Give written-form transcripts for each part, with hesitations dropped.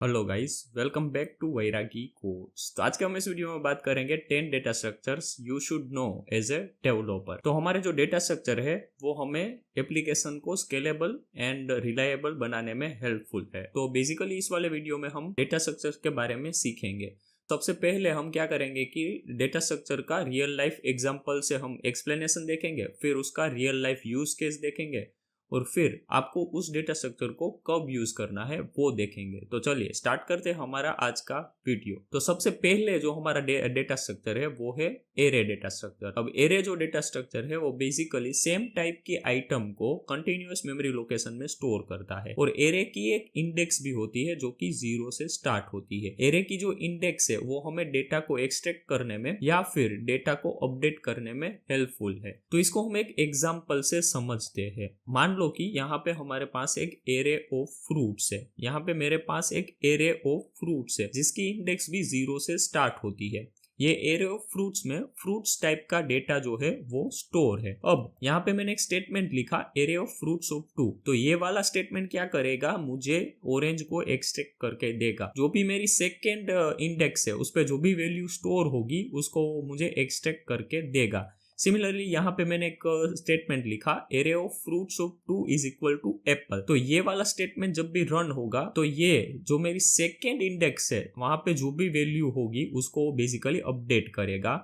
Hello guys, welcome back to Vairagi codes. तो आज के हम इस वीडियो में बात करेंगे 10 data structures you should know as a developer. तो हमारे जो डेटा स्ट्रक्चर है वो हमें एप्लीकेशन को स्केलेबल एंड रिलायबल बनाने में हेल्पफुल है। तो बेसिकली इस वाले वीडियो में हम डेटा स्ट्रक्चर के बारे में सीखेंगे। सबसे पहले हम क्या करेंगे कि डेटा स्ट्रक्चर का रियल लाइफ एग्जांपल से हम एक्सप्लेनेशन देखेंगे, फिर उसका रियल लाइफ यूज केस देखेंगे और फिर आपको उस डेटा स्ट्रक्चर को कब यूज करना है वो देखेंगे। तो चलिए स्टार्ट करते हैं हमारा आज का वीडियो। तो सबसे पहले जो हमारा डेटा स्ट्रक्चर है वो है एरे डेटा स्ट्रक्चर। अब एरे जो डेटा स्ट्रक्चर है वो बेसिकली सेम टाइप की आइटम को कंटिन्यूअस मेमोरी लोकेशन में स्टोर करता है और एरे की एक इंडेक्स भी होती है जो कि 0 से स्टार्ट होती है। एरे की जो इंडेक्स है वो हमें डेटा को एक्सट्रैक्ट करने में या फिर डेटा को अपडेट करने में हेल्पफुल है। तो इसको हम एक एग्जाम्पल से समझते हैं। मान लो कि यहाँ पे हमारे पास एक एरे ऑफ फ्रूट्स है, यहाँ पे मेरे पास एक एरे ऑफ फ्रूट्स है जिसकी इंडेक्स भी 0 से स्टार्ट होती है। ये एरे ऑफ फ्रूट्स में फ्रूट्स टाइप का डेटा जो है वो स्टोर है। अब यहाँ पे मैंने एक स्टेटमेंट लिखा एरे ऑफ फ्रूट्स ऑफ 2। तो ये वाला स्टेटमेंट क्या करेगा, मुझे ऑरेंज को एक्सट्रैक्ट करके देगा। जो भी मेरी सेकेंड इंडेक्स है उस पर जो भी वैल्यू स्टोर होगी उसको मुझे एक्सट्रैक्ट करके देगा। सिमिलरली यहाँ पे मैंने एक स्टेटमेंट लिखा array of fruits of 2 is equal to apple. तो ये वाला स्टेटमेंट जब भी रन होगा तो ये जो मेरी सेकेंड इंडेक्स है वहां पे जो भी वैल्यू होगी उसको बेसिकली अपडेट करेगा।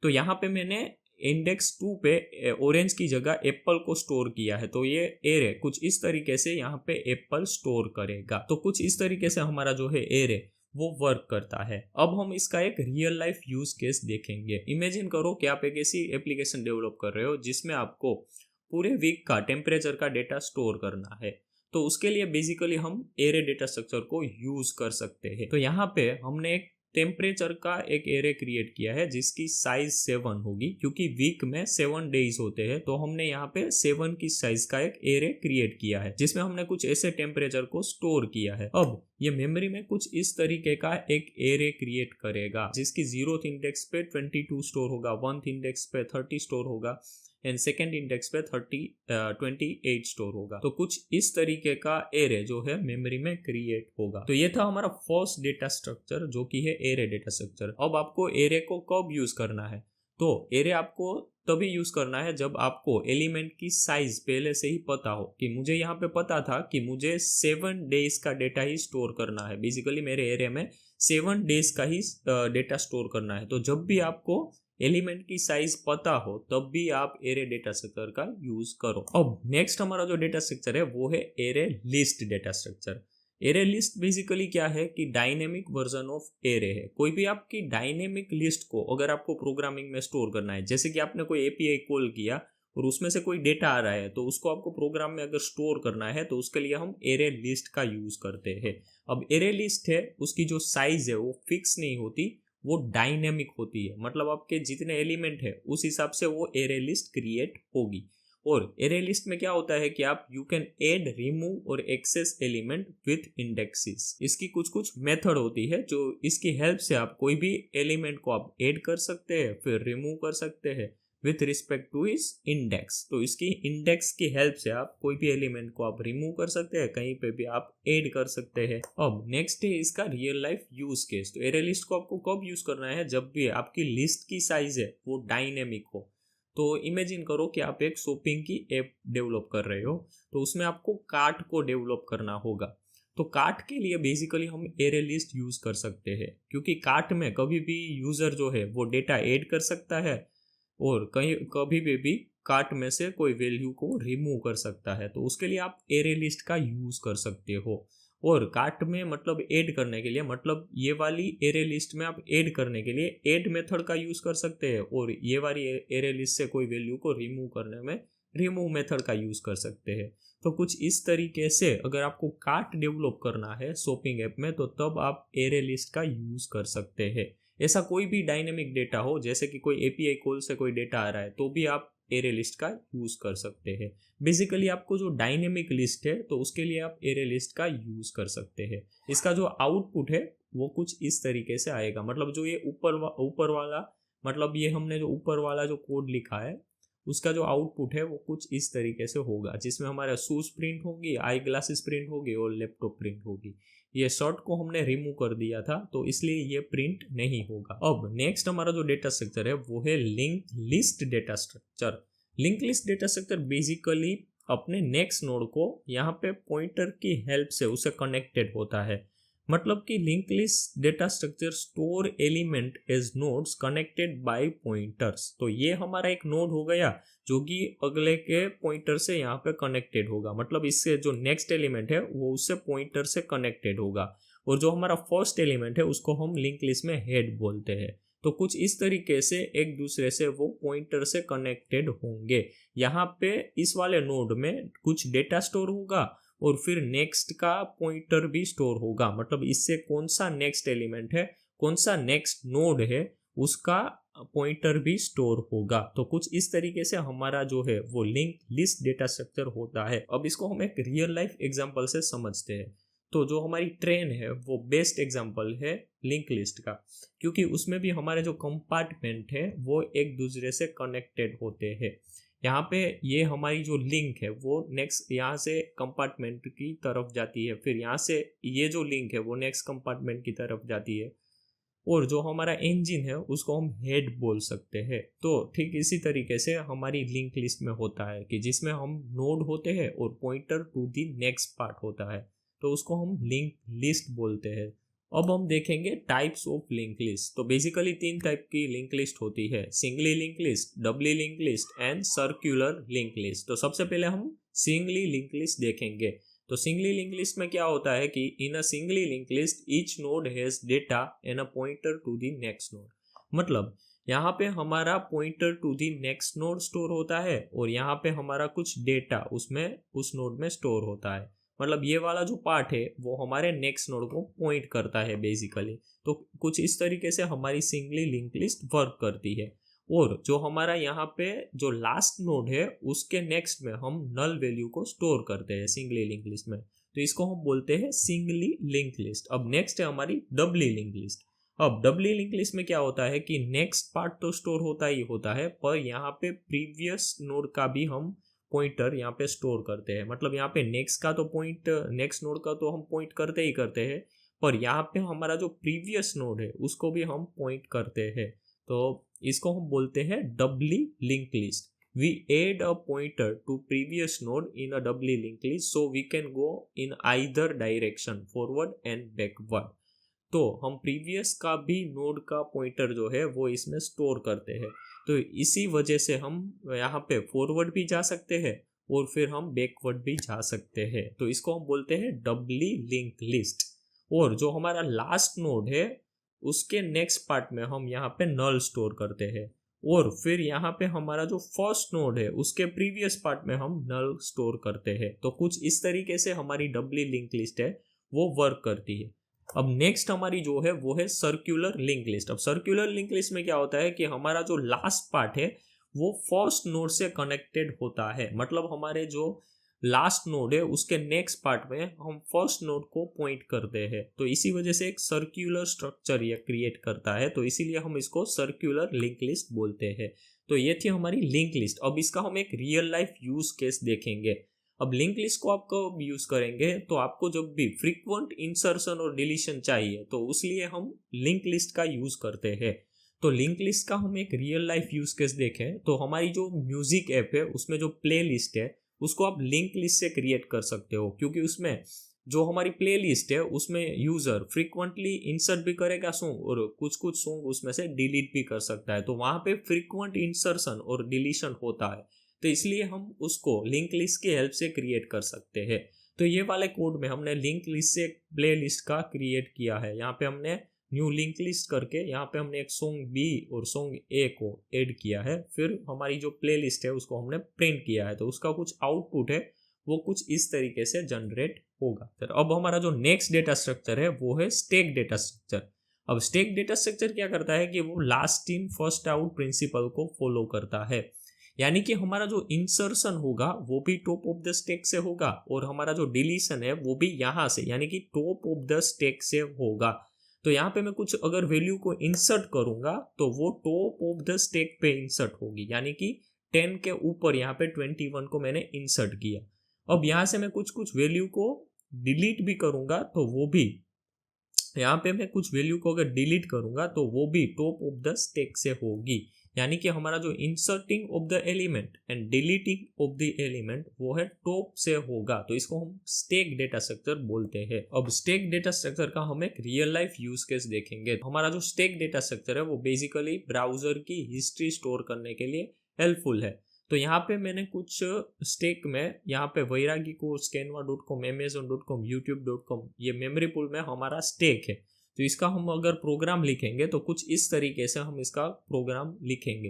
तो यहाँ पे मैंने इंडेक्स 2 पे ऑरेंज की जगह एप्पल को स्टोर किया है। तो ये एरे कुछ इस तरीके से यहाँ पे एप्पल स्टोर करेगा। तो कुछ इस तरीके से हमारा जो है एरे वो वर्क करता है। अब हम इसका एक रियल लाइफ यूज केस देखेंगे। इमेजिन करो कि आप एक ऐसी एप्लीकेशन डेवलप कर रहे हो जिसमें आपको पूरे वीक का टेम्परेचर का डेटा स्टोर करना है। तो उसके लिए बेसिकली हम एरे डेटा स्ट्रक्चर को यूज कर सकते हैं। तो यहाँ पे हमने एक टेम्परेचर का एक एरे क्रिएट किया है जिसकी साइज 7 होगी, क्योंकि वीक में 7 डेज होते हैं। तो हमने यहाँ पे 7 की साइज का एक एरे क्रिएट किया है जिसमें हमने कुछ ऐसे टेम्परेचर को स्टोर किया है। अब ये मेमोरी में कुछ इस तरीके का एक एरे क्रिएट करेगा जिसकी 0th इंडेक्स पे 22 स्टोर होगा, 1th इंडेक्स पे 30 स्टोर होगा एंड सेकेंड इंडेक्स पे 28 स्टोर होगा। तो कुछ इस तरीके का एरे जो है मेमोरी में क्रिएट होगा। तो ये था हमारा फर्स्ट डेटा स्ट्रक्चर जो कि है एरे डेटा स्ट्रक्चर। अब आपको एरे को कब यूज करना है, तो एरे आपको तभी यूज करना है जब आपको एलिमेंट की साइज पहले से ही पता हो। कि मुझे यहाँ पे पता था कि मुझे 7 डेज का डेटा ही स्टोर करना है। बेसिकली मेरे एरे में 7 डेज का ही डेटा स्टोर करना है। तो जब भी आपको एलिमेंट की साइज पता हो तब भी आप एरे डेटा स्ट्रक्चर का यूज करो। अब नेक्स्ट हमारा जो डेटा स्ट्रक्चर है वो है array list data structure. Array list basically क्या है कि डायनेमिक वर्जन ऑफ एरे है। कोई भी आपकी डायनेमिक लिस्ट को अगर आपको प्रोग्रामिंग में स्टोर करना है, जैसे कि आपने कोई एपीआई कॉल किया और उसमें से कोई डेटा आ रहा है तो उसको आपको प्रोग्राम में अगर स्टोर करना है तो उसके लिए हम एरे लिस्ट का यूज करते हैं। अब एरे लिस्ट है उसकी जो साइज है वो फिक्स नहीं होती, वो डायनेमिक होती है। मतलब आपके जितने एलिमेंट है उस हिसाब से वो एरे लिस्ट क्रिएट होगी। और एरे लिस्ट में क्या होता है कि आप यू कैन ऐड, रिमूव और एक्सेस एलिमेंट विथ इंडेक्सेस। इसकी कुछ कुछ मेथड होती है जो इसकी हेल्प से आप कोई भी एलिमेंट को आप ऐड कर सकते हैं, फिर रिमूव कर सकते हैं विथ रिस्पेक्ट टू इस इंडेक्स। तो इसकी इंडेक्स की हेल्प से आप कोई भी एलिमेंट को आप रिमूव कर सकते हैं, कहीं पे भी आप ऐड कर सकते हैं। अब नेक्स्ट है इसका रियल लाइफ यूज केस। तो एरे लिस्ट को आपको कब यूज करना है, जब भी आपकी लिस्ट की साइज है वो डायनेमिक हो। तो इमेजिन करो कि आप एक शॉपिंग की ऐप डेवलप कर रहे हो, तो उसमें आपको कार्ट को डेवलप करना होगा। तो कार्ट के लिए बेसिकली हम एरे लिस्ट यूज कर सकते हैं, क्योंकि कार्ट में कभी भी यूजर जो है वो डेटा ऐड कर सकता है और कहीं कभी भी कार्ट में से कोई वैल्यू को रिमूव कर सकता है। तो उसके लिए आप एरे लिस्ट का यूज कर सकते हो। और कार्ट में मतलब ऐड करने के लिए, मतलब ये वाली एरे लिस्ट में आप ऐड करने के लिए ऐड मेथड का यूज कर सकते हैं और ये वाली एरे लिस्ट से कोई वैल्यू को रिमूव करने में रिमूव मेथड का यूज कर सकते हैं। तो कुछ इस तरीके से अगर आपको कार्ट डेवलप करना है शॉपिंग ऐप में तो तब आप एरे लिस्ट का यूज कर सकते हैं। ऐसा कोई भी डायनेमिक डेटा हो, जैसे कि कोई एपीआई कॉल से कोई डेटा आ रहा है तो भी आप एरे लिस्ट का यूज कर सकते हैं। बेसिकली आपको जो डायनेमिक लिस्ट है तो उसके लिए आप एरे लिस्ट का यूज कर सकते हैं। इसका जो आउटपुट है वो कुछ इस तरीके से आएगा। मतलब जो ये ऊपर वाला, मतलब ये हमने जो ऊपर वाला जो कोड लिखा है उसका जो आउटपुट है वो कुछ इस तरीके से होगा, जिसमें हमारा शूज प्रिंट होगी, आई ग्लासेस प्रिंट होगी और लैपटॉप प्रिंट होगी। ये शॉर्ट को हमने रिमूव कर दिया था, तो इसलिए ये प्रिंट नहीं होगा। अब नेक्स्ट हमारा जो डेटा स्ट्रक्चर है वो है link list data structure. Link list data structure basically अपने नेक्स्ट नोड को यहाँ पे पॉइंटर की हेल्प से उसे कनेक्टेड होता है। मतलब कि link list data structure store element as nodes connected by pointers. तो ये हमारा एक नोड हो गया जो कि अगले के पॉइंटर से यहाँ पे कनेक्टेड होगा। मतलब इससे जो नेक्स्ट एलिमेंट है वो उससे पॉइंटर से कनेक्टेड होगा, और जो हमारा फर्स्ट एलिमेंट है उसको हम लिंक लिस्ट में हेड बोलते हैं। तो कुछ इस तरीके से एक दूसरे से वो पॉइंटर से कनेक्टेड होंगे। यहाँ पे इस वाले नोड में कुछ डेटा स्टोर होगा और फिर नेक्स्ट का पॉइंटर भी स्टोर होगा। मतलब इससे कौन सा नेक्स्ट एलिमेंट है, कौन सा नेक्स्ट नोड है, उसका पॉइंटर भी स्टोर होगा। तो कुछ इस तरीके से हमारा जो है वो लिंक लिस्ट डेटा स्ट्रक्चर होता है। अब इसको हम एक रियल लाइफ एग्जांपल से समझते हैं। तो जो हमारी ट्रेन है वो बेस्ट एग्जांपल है लिंक लिस्ट का, क्योंकि उसमें भी हमारे जो कंपार्टमेंट है वो एक दूसरे से कनेक्टेड होते हैं। यहाँ पे ये हमारी जो लिंक है वो नेक्स्ट यहाँ से कंपार्टमेंट की तरफ जाती है, फिर यहाँ से ये जो लिंक है वो नेक्स्ट कंपार्टमेंट की तरफ जाती है, और जो हमारा इंजन है उसको हम हेड बोल सकते हैं। तो ठीक इसी तरीके से हमारी लिंक लिस्ट में होता है कि जिसमें हम नोड होते हैं और pointer to the next part होता है, तो उसको हम लिंक लिस्ट बोलते हैं। अब हम देखेंगे टाइप्स ऑफ लिंक लिस्ट। तो बेसिकली 3 टाइप की लिंक लिस्ट होती है, singly link list, doubly link list and circular link list. तो सबसे पहले हम सिंगली लिंक लिस्ट देखेंगे। तो सिंगली लिंक लिस्ट में क्या होता है कि in a singly link list each node has data and a pointer to the next node. मतलब यहाँ पे हमारा pointer to the next node store होता है और यहाँ पे हमारा कुछ डेटा उसमें उस नोड में स्टोर होता है। मतलब ये वाला जो पार्ट है वो हमारे नेक्स्ट नोड को पॉइंट करता है बेसिकली। तो कुछ इस तरीके से हमारी सिंगली लिंक लिस्ट वर्क करती है। और जो हमारा यहाँ पे जो लास्ट नोड है उसके नेक्स्ट में हम नल वैल्यू को स्टोर करते हैं सिंगली लिंक लिस्ट में, तो इसको हम बोलते हैं सिंगली लिंक लिस्ट। अब नेक्स्ट है हमारी डबली लिंक लिस्ट। अब डबली लिंक लिस्ट में क्या होता है कि नेक्स्ट पार्ट तो स्टोर होता ही होता है, पर यहाँ पे प्रीवियस नोड का भी हम पॉइंटर यहाँ पे स्टोर करते हैं। मतलब यहाँ पे नेक्स्ट का तो पॉइंट, नेक्स्ट नोड का तो हम पॉइंट करते ही करते हैं, पर यहाँ पे हमारा जो प्रीवियस नोड है उसको भी हम पॉइंट करते हैं। तो इसको हम बोलते हैं doubly link list. We add a pointer to previous node in a doubly link list so we can go in either direction, forward and backward. तो हम प्रीवियस का भी नोड का पॉइंटर जो है वो इसमें स्टोर करते हैं। तो इसी वजह से हम यहाँ पे फॉरवर्ड भी जा सकते हैं और फिर हम बैकवर्ड भी जा सकते हैं। तो इसको हम बोलते हैं डबली लिंक लिस्ट। और जो हमारा लास्ट नोड है उसके नेक्स्ट पार्ट में हम यहाँ पे नल स्टोर करते हैं, और फिर यहाँ पे हमारा जो फर्स्ट नोड है उसके प्रीवियस पार्ट में हम नल स्टोर करते हैं। तो कुछ इस तरीके से हमारी डबली लिंक लिस्ट है वो वर्क करती है। अब नेक्स्ट हमारी जो है वो है सर्कुलर लिंक लिस्ट। अब सर्कुलर लिंक लिस्ट में क्या होता है कि हमारा जो लास्ट पार्ट है वो फर्स्ट नोड से कनेक्टेड होता है। मतलब हमारे जो लास्ट नोड है उसके नेक्स्ट पार्ट में हम फर्स्ट नोड को पॉइंट करते हैं। तो इसी वजह से एक सर्कुलर स्ट्रक्चर ये क्रिएट करता है, तो इसीलिए हम इसको सर्कुलर लिंक लिस्ट बोलते हैं। तो ये थी हमारी लिंक लिस्ट। अब इसका हम एक रियल लाइफ यूज केस देखेंगे। अब लिंक लिस्ट को आप कब यूज करेंगे, तो आपको जब भी फ्रीक्वेंट इंसर्शन और डिलीशन चाहिए तो उसलिए हम लिंक लिस्ट का यूज करते हैं। तो लिंक लिस्ट का हम एक रियल लाइफ यूज केस देखें तो हमारी जो म्यूजिक ऐप है उसमें जो प्ले लिस्ट है उसको आप लिंक लिस्ट से क्रिएट कर सकते हो, क्योंकि उसमें जो हमारी प्ले लिस्ट है उसमें यूजर फ्रीक्वेंटली इंसर्ट भी करेगा सॉन्ग और कुछ कुछ सॉन्ग उसमें से डिलीट भी कर सकता है। तो वहाँ पे फ्रीक्वेंट इंसर्शन और डिलीशन होता है, तो इसलिए हम उसको लिंक लिस्ट की हेल्प से क्रिएट कर सकते हैं। तो ये वाले कोड में हमने लिंक लिस्ट से प्ले लिस्ट का क्रिएट किया है। यहाँ पे हमने न्यू लिंक लिस्ट करके यहाँ पे हमने एक सॉन्ग बी और सॉन्ग ए को ऐड किया है, फिर हमारी जो प्ले लिस्ट है उसको हमने प्रिंट किया है। तो उसका कुछ आउटपुट है वो कुछ इस तरीके से जनरेट होगा। तो अब हमारा जो नेक्स्ट डेटा स्ट्रक्चर है वो है स्टैक डेटा स्ट्रक्चर। अब स्टैक डेटा स्ट्रक्चर क्या करता है कि वो last in first out principle को फॉलो करता है, यानी कि हमारा जो इंसर्शन होगा वो भी टॉप ऑफ द स्टैक से होगा और हमारा जो डिलीशन है वो भी यहाँ से यानी कि टॉप ऑफ द स्टैक से होगा। तो यहाँ पे मैं कुछ अगर वैल्यू को इंसर्ट करूंगा तो वो टॉप ऑफ द स्टैक पे इंसर्ट होगी, यानी कि 10 के ऊपर यहाँ पे 21 को मैंने इंसर्ट किया। अब यहाँ से मैं कुछ कुछ वैल्यू को डिलीट भी करूंगा तो वो भी, यहाँ पे मैं कुछ वैल्यू को अगर डिलीट करूंगा तो वो भी टॉप ऑफ द स्टैक से होगी। यानी कि हमारा जो inserting of the element and deleting of the element वो है टॉप से होगा, तो इसको हम स्टैक डेटा स्ट्रक्चर बोलते हैं। अब स्टैक डेटा स्ट्रक्चर का हम एक रियल लाइफ यूज केस देखेंगे। हमारा जो स्टैक डेटा स्ट्रक्चर है वो बेसिकली ब्राउजर की हिस्ट्री स्टोर करने के लिए हेल्पफुल है। तो यहाँ पे मैंने कुछ स्टैक में, यहाँ पे वैरागी कोर्स, canva.com, amazon.com, youtube.com, ये मेमोरी पूल में हमारा स्टैक है। तो इसका हम अगर प्रोग्राम लिखेंगे तो कुछ इस तरीके से हम इसका प्रोग्राम लिखेंगे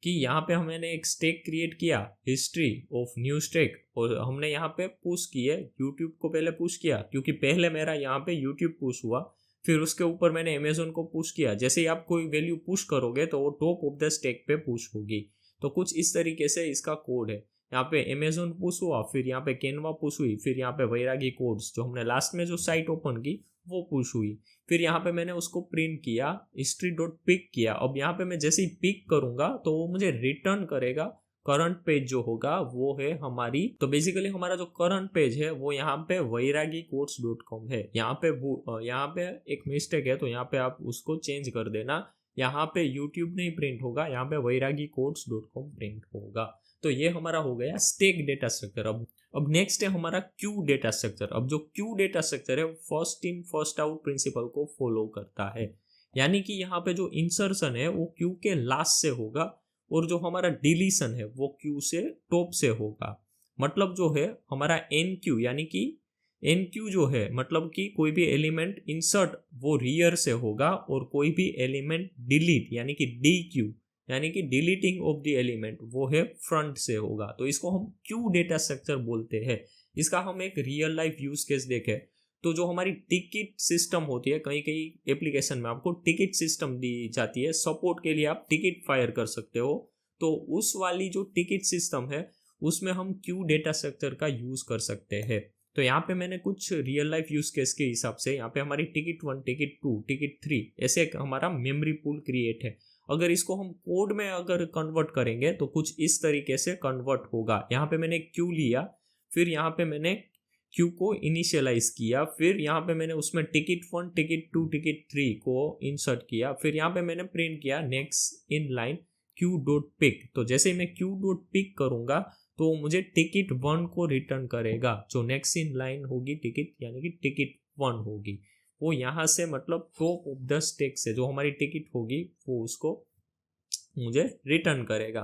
कि यहाँ पे हमने एक स्टैक क्रिएट किया, हिस्ट्री ऑफ न्यू स्टैक, और हमने यहाँ पे पुश किए, यूट्यूब को पहले पुश किया क्योंकि पहले मेरा यहाँ पे यूट्यूब पुश हुआ, फिर उसके ऊपर मैंने अमेजोन को पुश किया। जैसे ही आप कोई वैल्यू पुश करोगे तो वो टॉप ऑफ द स्टैक पे पुश होगी। तो कुछ इस तरीके से इसका कोड है। यहाँ पे अमेजोन पुश हुआ, फिर यहाँ पे कैनवा पुश हुई, फिर यहाँ पे वैरागी कोड्स जो हमने लास्ट में जो साइट ओपन की वो पुश हुई, फिर यहाँ पे मैंने उसको प्रिंट किया, history.pick किया। अब यहाँ पे मैं जैसे ही पिक करूंगा तो वो मुझे रिटर्न करेगा करंट पेज जो होगा वो है हमारी। तो बेसिकली हमारा जो करंट पेज है वो यहाँ पे vairagicodes.com है। यहाँ पे एक मिस्टेक है तो यहाँ पे आप उसको चेंज कर देना। यहाँ पे YouTube नहीं प्रिंट होगा, यहाँ पे vairagicodes.com प्रिंट होगा। तो ये हमारा हो गया स्टैक डेटा स्ट्रक्चर। अब नेक्स्ट है हमारा क्यू डेटा स्ट्रक्चर। अब जो क्यू डेटा स्ट्रक्चर है वो first in first out principle को फॉलो करता है। यानी कि यहाँ पे जो इंसर्शन है वो क्यू के लास्ट से होगा और जो हमारा डिलीशन है वो क्यू से टॉप से होगा। मतलब जो है हमारा एन क्यू, यानी कि एन क्यू जो है मतलब कि कोई भी एलिमेंट इंसर्ट वो रियर से होगा, और कोई भी एलिमेंट डिलीट यानी कि डी क्यू यानी कि डिलीटिंग ऑफ द एलिमेंट वो है फ्रंट से होगा। तो इसको हम क्यू डेटा स्ट्रक्चर बोलते हैं। इसका हम एक रियल लाइफ यूज केस देखें तो जो हमारी टिकट सिस्टम होती है, कई कई एप्लीकेशन में आपको टिकट सिस्टम दी जाती है, सपोर्ट के लिए आप टिकट फायर कर सकते हो। तो उस वाली जो टिकट सिस्टम है उसमें हम क्यू डेटा स्ट्रक्चर का यूज कर सकते हैं। तो यहाँ पे मैंने कुछ रियल लाइफ यूज केस के हिसाब से यहाँ पे हमारी टिकट 1, टिकट 2, टिकट 3 ऐसे एक हमारा मेमोरी पूल क्रिएट है। अगर इसको हम कोड में अगर कन्वर्ट करेंगे तो कुछ इस तरीके से कन्वर्ट होगा। यहाँ पे मैंने क्यू लिया, फिर यहाँ पे मैंने क्यू को इनिशियलाइज किया, फिर यहाँ पे मैंने उसमें टिकट 1, टिकट 2, टिकट 3 को इंसर्ट किया, फिर यहाँ पे मैंने प्रिंट किया नेक्स्ट इन लाइन q.pick। तो जैसे ही मैं q.pick करूंगा तो मुझे टिकट 1 को रिटर्न करेगा, जो नेक्स्ट इन लाइन होगी टिकट यानी कि टिकट 1 होगी। वो यहाँ से मतलब टॉप ऑफ द स्टैक से जो हमारी टिकट होगी वो उसको मुझे रिटर्न करेगा।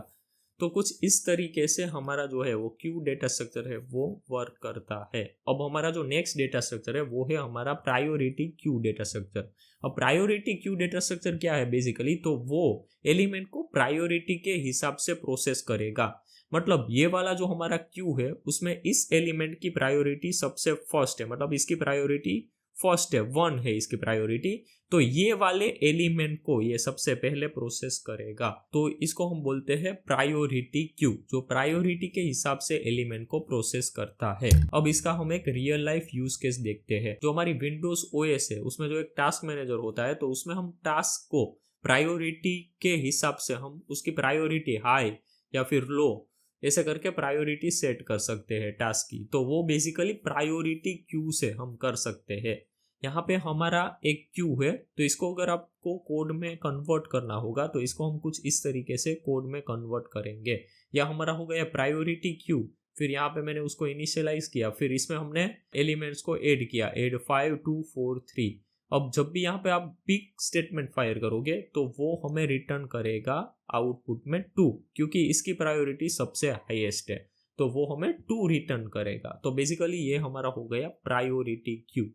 तो कुछ इस तरीके से हमारा जो है वो क्यू डेटा स्ट्रक्चर है वो वर्क करता है। अब हमारा जो नेक्स्ट डेटा स्ट्रक्चर है वो है हमारा प्रायोरिटी क्यू डेटा स्ट्रक्चर। अब प्रायोरिटी क्यू डेटा स्ट्रक्चर क्या है बेसिकली, तो वो एलिमेंट को प्रायोरिटी के हिसाब से प्रोसेस करेगा। मतलब ये वाला जो हमारा क्यू है उसमें इस एलिमेंट की प्रायोरिटी सबसे फर्स्ट है, मतलब इसकी प्रायोरिटी फर्स्ट है, 1 है इसकी प्रायोरिटी। तो ये वाले एलिमेंट को ये सबसे पहले प्रोसेस करेगा। तो इसको हम बोलते हैं प्रायोरिटी क्यू, जो प्रायोरिटी के हिसाब से एलिमेंट को प्रोसेस करता है। अब इसका हम एक रियल लाइफ यूज केस देखते हैं। जो हमारी विंडोज ओएस है उसमें जो एक टास्क मैनेजर होता है, तो उसमें हम टास्क को प्रायोरिटी के हिसाब से हम उसकी प्रायोरिटी हाई या फिर लो ऐसे करके प्रायोरिटी सेट कर सकते हैं टास्क की। तो वो बेसिकली प्रायोरिटी क्यू से हम कर सकते हैं। यहाँ पे हमारा एक क्यू है, तो इसको अगर आपको कोड में कन्वर्ट करना होगा तो इसको हम कुछ इस तरीके से कोड में कन्वर्ट करेंगे। यह हमारा हो गया प्रायोरिटी क्यू। फिर यहाँ पे मैंने उसको इनिशियलाइज किया, फिर इसमें हमने एलिमेंट्स को ऐड किया, ऐड 5 2 4 3। अब जब भी यहाँ पे आप पिक स्टेटमेंट फायर करोगे तो वो हमें रिटर्न करेगा आउटपुट में 2, क्योंकि इसकी प्रायोरिटी सबसे हाईएस्ट है, तो वो हमें 2 रिटर्न करेगा। तो बेसिकली ये हमारा हो गया प्रायोरिटी क्यू।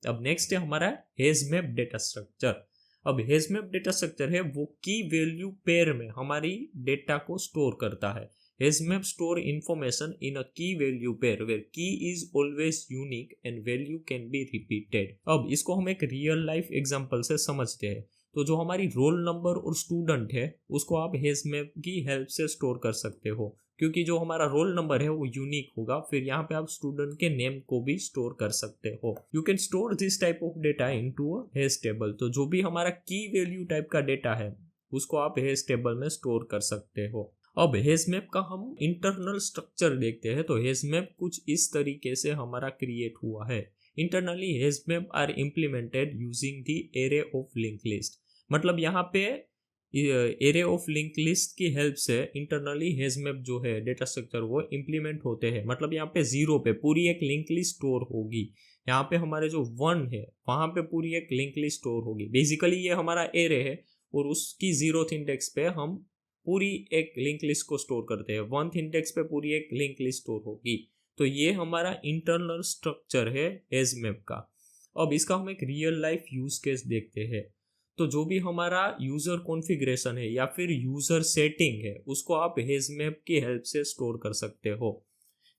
अब नेक्स्ट है हमारा हेजमैप डेटा स्ट्रक्चर। अब हेजमैप डेटा स्ट्रक्चर है वो की वैल्यू पेयर में हमारी डेटा को स्टोर करता है। HasMap store information in a key value pair where key is always unique and value can be repeated। अब इसको हम एक रियल लाइफ एग्जांपल से समझते हैं। तो जो हमारी रोल नंबर और स्टूडेंट है उसको आप HasMap की हेल्प से स्टोर कर सकते हो, क्योंकि जो हमारा रोल नंबर है वो यूनिक होगा। फिर यहाँ पे आप स्टूडेंट के नेम को भी स्टोर कर सकते हो। You can store this type of data into a hedge table. तो जो भी हमारा की वैल्यू टाइप का डेटा है उसको आप हेज टेबल में स्टोर कर सकते हो। अब हेज मैप का हम इंटरनल स्ट्रक्चर देखते हैं। तो हेज मैप कुछ इस तरीके से हमारा क्रिएट हुआ है। Internally hash map are implemented using the array of link list. मतलब यहाँ पे एरे ऑफ लिंक लिस्ट की हेल्प से इंटरनली हेज मैप जो है डेटा स्ट्रक्चर वो इम्प्लीमेंट होते हैं। मतलब यहाँ पे 0 पे पूरी एक लिंक लिस्ट स्टोर होगी, यहाँ पे हमारे जो 1 है वहाँ पे पूरी एक लिंक लिस्ट स्टोर होगी। बेसिकली ये हमारा एरे है और उसकी 0th इंडेक्स पे हम पूरी एक लिंक लिस्ट को स्टोर करते हैं, 1th इंडेक्स पे पूरी एक लिंक लिस्ट स्टोर होगी। तो ये हमारा इंटरनल स्ट्रक्चर है हेज मैप का। अब इसका हम एक रियल लाइफ यूज केस देखते हैं। तो जो भी हमारा यूजर कॉन्फ़िगरेशन है या फिर यूजर सेटिंग है उसको आप हेज मैप की हेल्प से स्टोर कर सकते हो।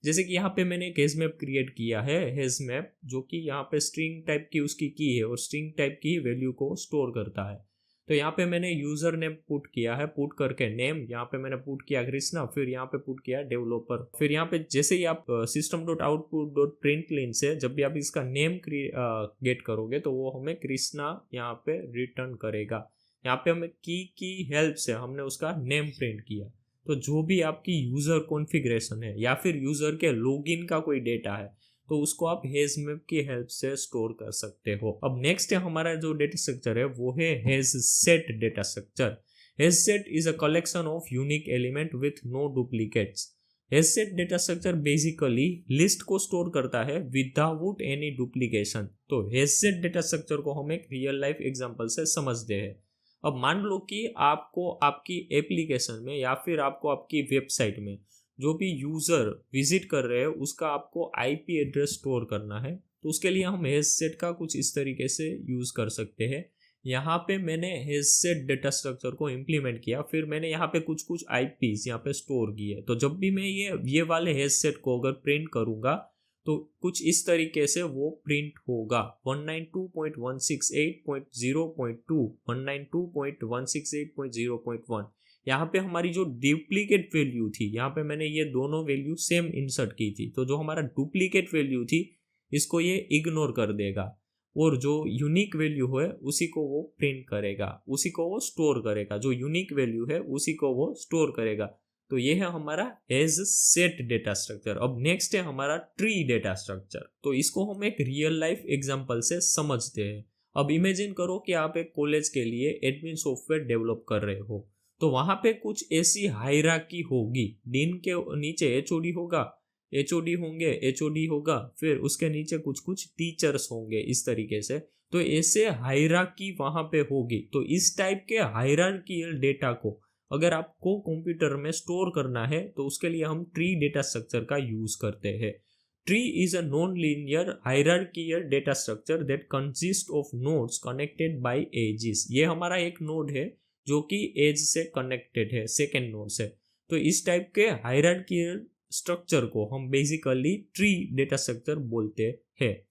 जैसे कि यहाँ पे मैंने एक हेज मैप क्रिएट किया है, हेज मैप जो कि यहाँ पे स्ट्रिंग टाइप की उसकी की है और स्ट्रिंग टाइप की वैल्यू को स्टोर करता है। तो यहाँ पे मैंने यूजर नेम पुट किया है, पुट करके नेम यहाँ पे मैंने पुट किया कृष्णा, फिर यहाँ पे पुट किया डेवलपर। फिर यहाँ पे जैसे ही आप system.output.println से जब भी आप इसका नेम गेट करोगे तो वो हमें कृष्णा यहाँ पे रिटर्न करेगा। यहाँ पे हमें की हेल्प से हमने उसका नेम प्रिंट किया। तो जो भी आपकी यूजर कॉन्फ़िगरेशन है या फिर यूजर के लॉगिन का कोई डेटा है तो उसको आप हेज मैप की हेल्प से स्टोर कर सकते हो। अब नेक्स्ट है हमारा जो डेटा स्ट्रक्चर है वो है hash set data structure. Hash set is a collection of unique element with no duplicates. Hash set data structure basically list को स्टोर करता है विदाउट एनी डुप्लीकेशन। तो हेज सेट डेटा स्ट्रक्चर को हम एक रियल लाइफ एग्जांपल से समझते हैं। अब मान लो कि आपको आपकी एप्लीकेशन में या फिर आपको आपकी वेबसाइट में जो भी यूज़र विजिट कर रहे हैं उसका आपको आईपी एड्रेस स्टोर करना है। तो उसके लिए हम हेज सेट का कुछ इस तरीके से यूज़ कर सकते हैं। यहाँ पे मैंने हेज सेट डेटा स्ट्रक्चर को इम्प्लीमेंट किया, फिर मैंने यहाँ पे कुछ आईपीज यहाँ पे स्टोर किए। तो जब भी मैं ये वाले हेज सेट को अगर प्रिंट करूँगा तो कुछ इस तरीके से वो प्रिंट होगा 192.168.0.2 192.168.0.1। यहाँ पे हमारी जो डुप्लीकेट वैल्यू थी यहाँ पे मैंने ये दोनों वैल्यू सेम इंसर्ट की थी। तो जो हमारा डुप्लीकेट वैल्यू थी इसको ये इग्नोर कर देगा और जो यूनिक वैल्यू है उसी को वो प्रिंट करेगा, उसी को वो स्टोर करेगा। जो यूनिक वैल्यू है उसी को वो स्टोर करेगा। तो ये है हमारा हेज सेट डेटा स्ट्रक्चर। अब नेक्स्ट है हमारा ट्री डेटा स्ट्रक्चर। तो इसको हम एक रियल लाइफ एग्जांपल से समझते हैं। अब इमेजिन करो कि आप एक कॉलेज के लिए एडमिन सॉफ्टवेयर डेवलप कर रहे हो। तो वहां पे कुछ ऐसी हायरार्की होगी, डीन के नीचे एचओडी होगा, एचओडी होंगे, एचओडी होगा, फिर उसके नीचे कुछ टीचर्स होंगे इस तरीके से। तो ऐसे हायरार्की वहां पे होगी। तो इस टाइप के हायरार्कियल डेटा को अगर आपको कंप्यूटर में स्टोर करना है तो उसके लिए हम ट्री डेटा स्ट्रक्चर का यूज करते हैं। Tree is a non linear hierarchical data structure that consist of nodes connected by edges. ये हमारा एक नोड है जो कि एज से कनेक्टेड है, सेकेंड नोड से। तो इस टाइप के हायरार्कियल स्ट्रक्चर को हम बेसिकली ट्री डेटा स्ट्रक्चर बोलते हैं।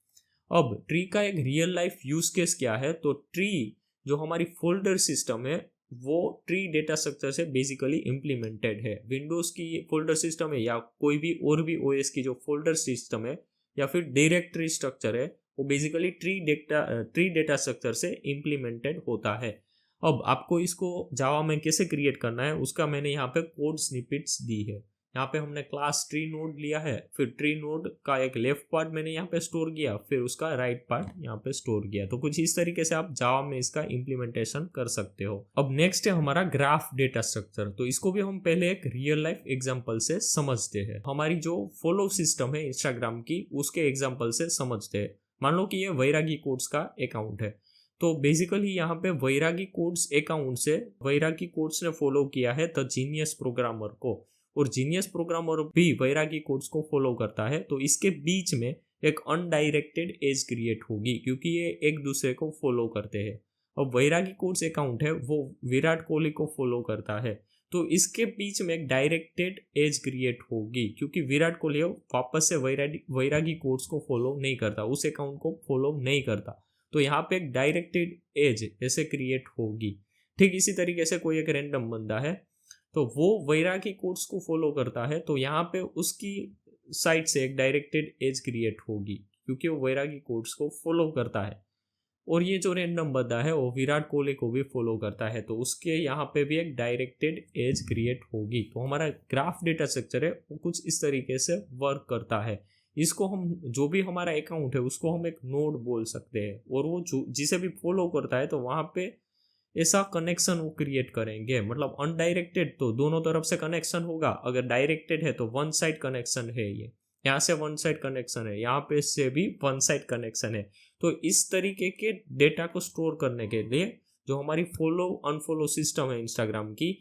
अब ट्री का एक रियल लाइफ यूज केस क्या है? तो ट्री जो हमारी फोल्डर सिस्टम है वो ट्री डेटा स्ट्रक्चर से बेसिकली इम्प्लीमेंटेड है। विंडोज की फोल्डर सिस्टम है या कोई भी और भी ओएस की जो फोल्डर सिस्टम है या फिर डायरेक्टरी स्ट्रक्चर है वो बेसिकली ट्री डेटा स्ट्रक्चर से इम्प्लीमेंटेड होता है। अब आपको इसको जावा में कैसे क्रिएट करना है उसका मैंने यहाँ पे कोड स्निपेट्स दी है। यहाँ पे हमने क्लास ट्री नोड लिया है, फिर ट्री नोड का एक लेफ्ट पार्ट मैंने यहाँ पे स्टोर किया, फिर उसका राइट पार्ट यहाँ पे स्टोर किया। तो कुछ इस तरीके से आप जावा में इसका इम्प्लीमेंटेशन कर सकते हो। अब नेक्स्ट है हमारा ग्राफ डेटा स्ट्रक्चर। तो इसको भी हम पहले एक रियल लाइफ एग्जाम्पल से समझते हैं। हमारी जो फॉलो सिस्टम है इंस्टाग्राम की उसके एग्जाम्पल से समझते हैं। मान लो कि ये वैरागी कोड्स का अकाउंट है। तो बेसिकली यहाँ पे वैरागी कोड्स अकाउंट से वैरागी कोड्स ने फॉलो किया है द जीनियस प्रोग्रामर को, और जीनियस प्रोग्रामर भी वैरागी कोड्स को फॉलो करता है। तो इसके बीच में एक अनडायरेक्टेड एज क्रिएट होगी क्योंकि ये एक दूसरे को फॉलो करते हैं। अब वैरागी कोड्स अकाउंट है वो विराट कोहली को फॉलो करता है, तो इसके बीच में एक डायरेक्टेड एज क्रिएट होगी क्योंकि विराट कोहली वापस से वैरागी कोड्स को फॉलो नहीं करता, उस अकाउंट को फॉलो नहीं करता। तो यहाँ पे एक डायरेक्टेड एज ऐसे क्रिएट होगी। ठीक इसी तरीके से कोई एक रैंडम बंदा है तो वो वैरागी कोड्स को फॉलो करता है, तो यहाँ पे उसकी साइड से एक डायरेक्टेड एज क्रिएट होगी क्योंकि वो वैरागी कोड्स को फॉलो करता है। और ये जो रैंडम बंदा है वो विराट कोहली को भी फॉलो करता है, तो उसके यहाँ पे भी एक डायरेक्टेड एज क्रिएट होगी। तो हमारा ग्राफ डेटा स्ट्रक्चर है वो कुछ इस तरीके से वर्क करता है। इसको हम जो भी हमारा अकाउंट है उसको हम एक नोड बोल सकते हैं, और वो जो जिसे भी फॉलो करता है तो वहाँ पे ऐसा कनेक्शन वो क्रिएट करेंगे। मतलब अनडायरेक्टेड तो दोनों तरफ से कनेक्शन होगा, अगर डायरेक्टेड है तो वन साइड कनेक्शन है, ये यहाँ से वन साइड कनेक्शन है, यहाँ पे से भी वन साइड कनेक्शन है। तो इस तरीके के डेटा को स्टोर करने के लिए जो हमारी फॉलो अनफॉलो सिस्टम है इंस्टाग्राम की,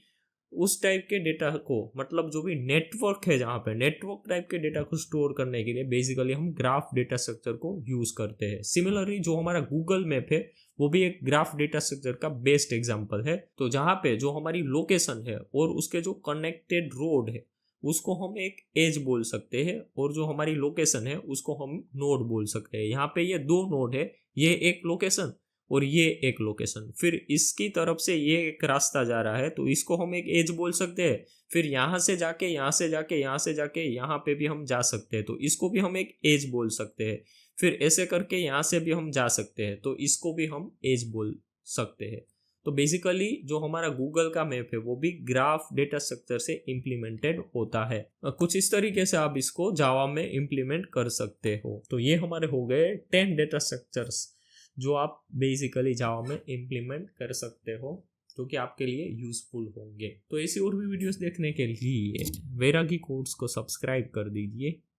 उस टाइप के डेटा को, मतलब जो भी नेटवर्क है जहाँ पे नेटवर्क टाइप के डेटा को स्टोर करने के लिए बेसिकली हम ग्राफ डेटा स्ट्रक्चर को यूज करते हैं। सिमिलरली जो हमारा गूगल मैप है वो भी एक ग्राफ डेटा स्ट्रक्चर का बेस्ट एग्जांपल है। तो जहाँ पे जो हमारी लोकेशन है और उसके जो कनेक्टेड रोड है उसको हम एक एज बोल सकते हैं, और जो हमारी लोकेशन है उसको हम नोड बोल सकते हैं। यहाँ पे ये दो नोड है, ये एक लोकेशन और ये एक लोकेशन, फिर इसकी तरफ से ये एक रास्ता जा रहा है तो इसको हम एक एज बोल सकते हैं। फिर यहाँ से जाके यहाँ से जाके यहाँ से जाके यहाँ पे भी हम जा सकते हैं तो इसको भी हम एक एज बोल सकते हैं। फिर ऐसे करके यहाँ से भी हम जा सकते हैं तो इसको भी हम एज बोल सकते हैं। तो बेसिकली जो हमारा गूगल का मैप है वो भी ग्राफ डेटा स्ट्रक्चर से इम्प्लीमेंटेड होता है। कुछ इस तरीके से आप इसको जावा में इम्प्लीमेंट कर सकते हो। तो ये हमारे हो गए 10 डेटा स्ट्रक्चर्स जो आप बेसिकली जावा में इम्प्लीमेंट कर सकते हो, जो कि आपके लिए यूजफुल होंगे। तो ऐसी और भी वीडियोस देखने के लिए वैरागी कोड्स को सब्सक्राइब कर दीजिए।